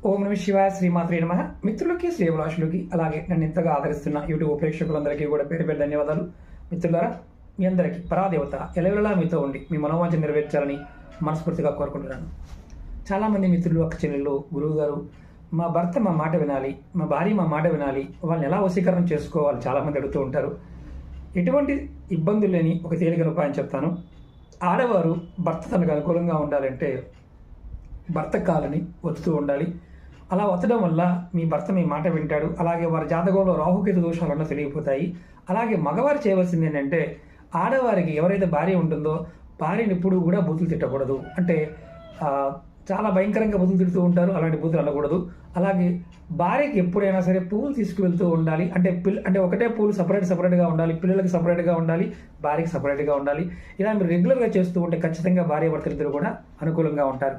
ఓం నమ శివాయ, శ్రీమాత్రే నమః. మిత్రులకి, శ్రేయభిలాషులకి, అలాగే నన్ను ఇంతగా ఆదరిస్తున్న యూట్యూబ్ ప్రేక్షకులందరికీ కూడా పేరు పేరు ధన్యవాదాలు. మిత్రులారా, మీ అందరికీ పరాదేవత ఎలవెలలా మీతో ఉండి మీ మనోవాంఛ నెరవేర్చాలని మనస్ఫూర్తిగా కోరుకుంటున్నాను. చాలామంది మిత్రులు, అక్క చెల్లెళ్ళు, గురువు గారు, మా భర్త మా మాట వినాలి, మా భార్య మా మాట వినాలి, వాళ్ళని ఎలా వశీకరణం చేసుకోవాలి చాలామంది అడుగుతూ ఉంటారు. ఎటువంటి ఇబ్బందులు లేని ఒక తేలికైన ఉపాయం చెప్తాను. ఆడవారు భర్త తనకు అనుకూలంగా ఉండాలంటే భర్త కాలని ఒత్తుతూ ఉండాలి. అలా ఒత్తడం వల్ల మీ భర్త మీ మాట వింటాడు. అలాగే వారి జాతకంలో రాహుకేతు దోషాలన్నా తెలియపోతాయి. అలాగే మగవారు చేయవలసింది ఏంటంటే, ఆడవారికి ఎవరైతే భార్య ఉంటుందో భార్యని ఎప్పుడు కూడా బూతులు తిట్టకూడదు. అంటే చాలా భయంకరంగా బూతులు తిడుతూ ఉంటారు, అలాంటి బూతులు అనకూడదు. అలాగే భార్యకి ఎప్పుడైనా సరే పూలు తీసుకువెళ్తూ ఉండాలి. అంటే ఒకటే పూలు సపరేట్గా ఉండాలి, పిల్లలకి సపరేట్గా ఉండాలి, భార్యకి సపరేట్గా ఉండాలి. ఇలా మీరు రెగ్యులర్గా చేస్తూ ఉంటే ఖచ్చితంగా భార్య భర్తలిద్దరూ కూడా అనుకూలంగా ఉంటారు.